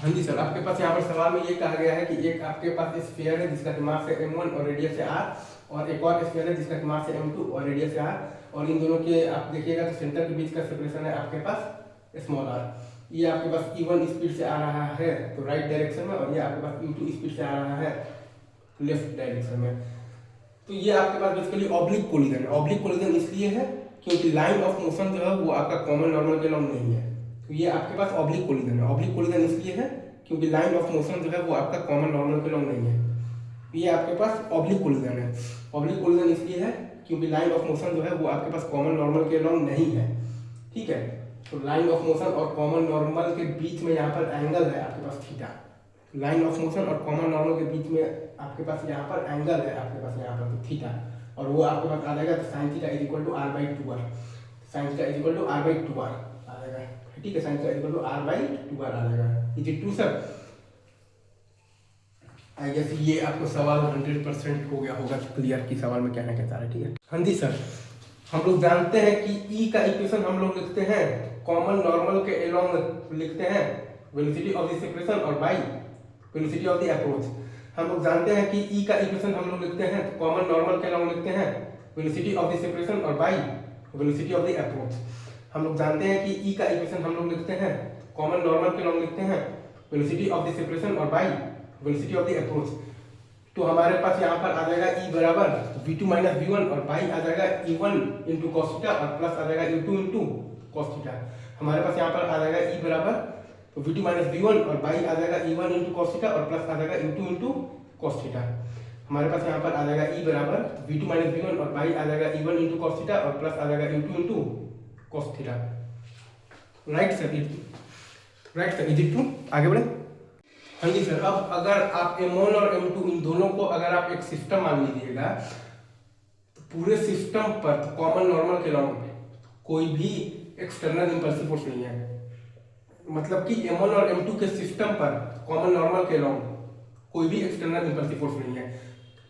हाँ जी सर, आपके पास यहाँ पर सवाल में ये कहा गया है कि एक आपके पास स्फीयर है जिसका मास है m1 और रेडियस है r, और एक और स्फीयर है जिसका मास है m2 और रेडियस है r, और इन दोनों के आप देखिएगा तो सेंटर के बीच का सेपरेशन है आपके पास स्मॉल r। ये आपके पास e1 स्पीड से आ रहा है तो राइट डायरेक्शन में, और ये आपके पास e2 स्पीड से आ रहा है लेफ्ट डायरेक्शन में। तो ये आपके पास बेसिकली ऑब्लिक कोलिजन है। ऑब्लिक कोलिजन इसलिए है क्योंकि लाइन ऑफ मोशन जो है वो आपका कॉमन नॉर्मल के लॉन्ग नहीं है, तो ये आपके पास ऑब्लिक कोलिजन है। ऑब्लिक कोलिजन इसलिए है क्योंकि लाइन ऑफ मोशन जो है वो आपका कॉमन नॉर्मल के लॉन्ग नहीं है, ये आपके पास ऑब्लिक कोलिजन है। ऑब्लिक कोलिजन इसलिए है क्योंकि लाइन ऑफ मोशन जो है वो आपके पास कॉमन नॉर्मल के लॉन्ग नहीं है। ठीक है, तो लाइन ऑफ मोशन और कॉमन नॉर्मल के बीच में यहाँ पर एंगल है आपके पास थीटा। लाइन ऑफ मोशन और कॉमन नॉर्मल के बीच में आपके पास यहाँ पर एंगल है आपके पास यहाँ पर थीटा, और वो आपके पास आ जाएगा तो sine theta is equal to r by 2r। Sine theta is equal to r by 2r आ जाएगा। ठीक है, sine theta is equal to r by 2r आ जाएगा। Is it true sir? I guess ये आपको सवाल 100% हो गया होगा क्लियर कि सवाल में क्या कहना है। ठीक है, हाँ जी सर, हम लोग जानते हैं कि E का इक्वेशन हम लोग लिखते हैं कॉमन नॉर्मल के एलोंग लिखते हैं वेलोसिटी ऑफ द सेपरेशन और by velocity of the approach. हम लोग जानते हैं कि E का इक्वेशन हम लोग लिखते हैं कॉमन नॉर्मल के एलोंग लिखते हैं वेलोसिटी ऑफ द सेपरेशन और by velocity of the approach. हम लोग जानते हैं कि E का इक्वेशन हम लोग लिखते हैं कॉमन नॉर्मल के एलोंग लिखते हैं वेलोसिटी ऑफ द सेपरेशन और by velocity of the approach. तो हमारे पास यहाँ पर आ जाएगा E बराबर v2 माइनस v1, और बाई आ जाएगा e1 इंटू कॉस थीटा, और प्लस आ जाएगा u2 इंटू कॉस थीटा। हमारे पास यहाँ पर आ जाएगा E बराबर तो v2 माइनस v1, और बाई आ जाएगा e1 इंटू कॉस थीटा, और प्लस आ जाएगा u2 इंटू कॉस थीटा। हमारे पास यहाँ पर आ जाएगा E बराबर v2 माइनस v1, और बाई आ जाएगा e1 इंटू कॉस थीटा, और प्लस आ जाएगा u2 into cos theta. Right sir, right sir, is it true? आगे बढ़े। हाँ जी सर, अब अगर आप m1 और m2 इन दोनों को अगर आप एक सिस्टम मान लीजिएगा तो पूरे सिस्टम पर कॉमन नॉर्मल के लॉन्ग कोई भी एक्सटर्नल इंपल्सिव फोर्स नहीं है। मतलब कि m1 और m2 के सिस्टम पर कॉमन नॉर्मल के लॉन्ग कोई भी एक्सटर्नल इंपल्सिव फोर्स नहीं है।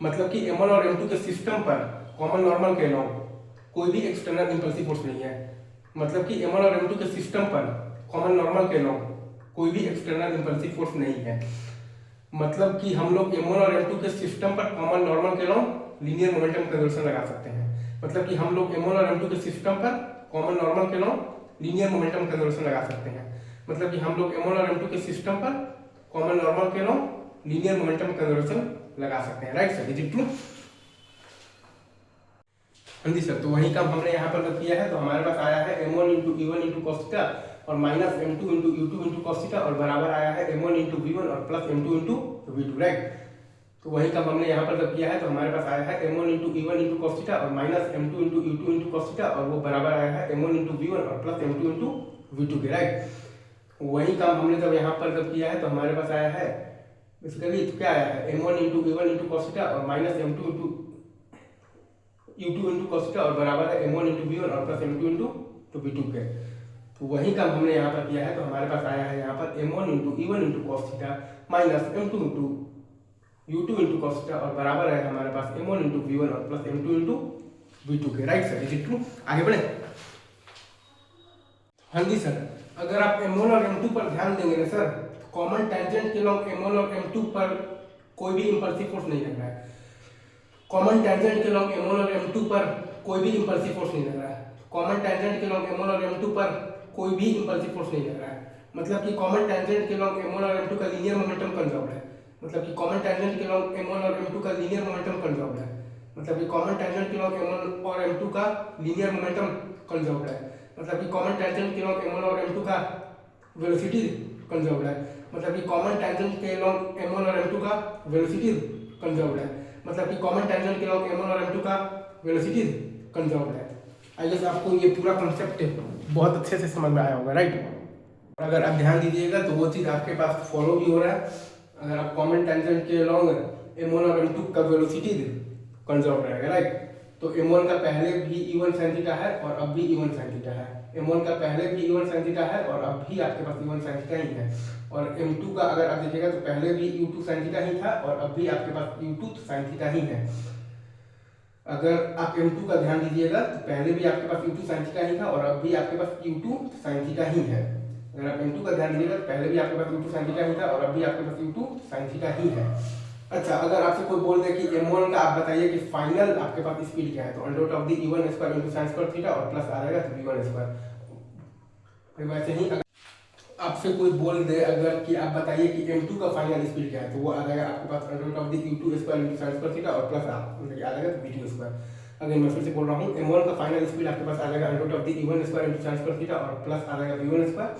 मतलब कि m1 और m2 के सिस्टम पर कॉमन नॉर्मल के लॉन्ग कोई भी एक्सटर्नल इंपल्सिव फोर्स नहीं है। मतलब कि m1 और m2 के सिस्टम पर कॉमन नॉर्मल के लॉन्ग कोई भी एक्सटर्नल इंपल्सिव फोर्स नहीं है। मतलब कि हम लोग m1 और m2 के सिस्टम पर कॉमन नॉर्मल के लॉन्ग लीनियर मोमेंटम कंजर्वेशन लगा सकते हैं। मतलब कि हम लोग m1 और m2 के सिस्टम पर कॉमन नॉर्मल के लॉन्ग लीनियर मोमेंटम कंजर्वेशन लगा सकते हैं। मतलब कि हम लोग m1 और m2 के सिस्टम पर कॉमन नॉर्मल के लॉन्ग लीनियर मोमेंटम कंजर्वेशन लगा सकते हैं। Right sir, is it true? हाँ जी सर, तो वही काम हमने यहाँ पर किया है। तो हमारे पास आया है m1 into e1 into cos theta, और minus m2 into u2 into cos theta, और बराबर आया है m1 इंटू v1 और plus m2 into v2। Right, तो वही काम हमने यहाँ पर किया है। तो हमारे पास आया है m1 into e1 into cos theta, और minus m2 into u2 into cos theta, और वो बराबर आया है m1 इंटू v1 और प्लस m2 इंटू v2 के। राइट, वही काम हमने जब यहाँ पर किया है तो हमारे पास आया है बेसिकली तो क्या आया है m1 into e1 into cos theta, और minus m2 into u2 into cos theta, और बराबर है m1 इंटू v1 और प्लस m2 इंटू v2 के। तो वही काम हमने यहाँ पर किया है। तो हमारे पास आया है यहाँ पर m1 into e1 into cos theta minus m2 into u2 into cos theta, और बराबर है हमारे पास m1 इंटू v1 और प्लस m2 इंटू v2 के। Right sir, is it true? आगे बढ़े। हाँ जी सर, अगर आप m1 और m2 पर ध्यान देंगे ना सर, कॉमन टेंजेंट के लॉन्ग m1 और m2 पर कोई भी इंपल्सिव फोर्स नहीं लग रहा है। कॉमन टेंजेंट के लॉन्ग m1 और m2 पर कोई भी इंपल्सिव फोर्स नहीं लग रहा है। कॉमन टेंजेंट के लॉन्ग m1 और m2 पर कोई भी इंपल्सिव फोर्स नहीं लग रहा है। मतलब कि कॉमन टेंजेंट के लॉन्ग m1 और m2 का लीनियर मोमेंटम कंजर्व्ड है। मतलब कि कॉमन टेंजेंट के लॉन्ग m1 और m2 का लीनियर मोमेंटम कंजर्व्ड है। मतलब कि कॉमन टेंजेंट के लॉन्ग m1 और m2 का लीनियर मोमेंटम कंजर्व्ड है। मतलब कि कॉमन टेंजेंट के लॉन्ग m1 और m2 का वेलोसिटी कंजर्व्ड है। मतलब कि कॉमन टेंजेंट के लॉन्ग m1 और m2 का वेलोसिटी कंजर्व्ड है। मतलब कि कॉमन टेंजेंट के लॉन्ग m1 और m2 का वेलोसिटी कंजर्व्ड है। आई गेस आपको ये पूरा कॉन्सेप्ट बहुत अच्छे से समझ में आया होगा। राइट, अगर आप ध्यान दीजिएगा तो वो चीज़ आपके पास फॉलो भी हो रहा है। अगर आप कॉमन टेंजेंट के लॉन्ग m1 और m2 का वेलोसिटी कंजर्व रहेगा। राइट, तो m1 का पहले भी e1 sin थीटा है और अब भी e1 sin थीटा है। m1 का पहले भी e1 sin थीटा है और अब भी आपके पास e1 sin थीटा ही है। और m2 का अगर आप देखिएगा तो पहले भी u2 sin थीटा ही था और अब भी आपके पास u2 sin थीटा ही है। अगर आप m2 का ध्यान दीजिएगा तो पहले भी आपके पास u2 sin थीटा ही था और अब भी आपके पास u2 sin थीटा ही है। अगर आप m2 का ध्यान दीजिएगा, पहले भी आपके पास m2 sin थीटा ही था और अब भी आपके पास m2 sin थीटा ही है। अच्छा, अगर आपसे कोई बोल दे कि m1 का आप बताइए कि फाइनल आपके पास स्पीड क्या है, तो under root of the e1 square into sin square theta और प्लस आ जाएगा तो v1 स्क्वायर। फिर वैसे ही आपसे कोई बोल दे अगर कि आप बताइए कि m2 का फाइनल स्पीड क्या है, तो वो आ जाएगा आपके पास under root of the e2 square into sin square theta और प्लस आ जाएगा तो v2 स्क्वायर। अगर मैं फिर से बोल रहा हूँ, m1 का फाइनल स्पीड आपके पास आ जाएगा under root of the e1 square into sin square theta और प्लस आ जाएगा v1 स्क्वायर।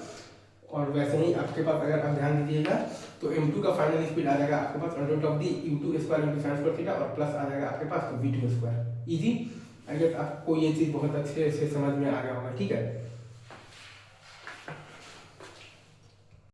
और वैसे ही आपके पास अगर आप ध्यान दीजिएगा तो m2 का फाइनल स्पीड आ जाएगा आपके पास under root of the u2 square into sin square theta और प्लस आ जाएगा आपके पास तो v2 square. Easy, I guess आपको ये चीज़ बहुत अच्छे से समझ में आ गया होगा, ठीक है।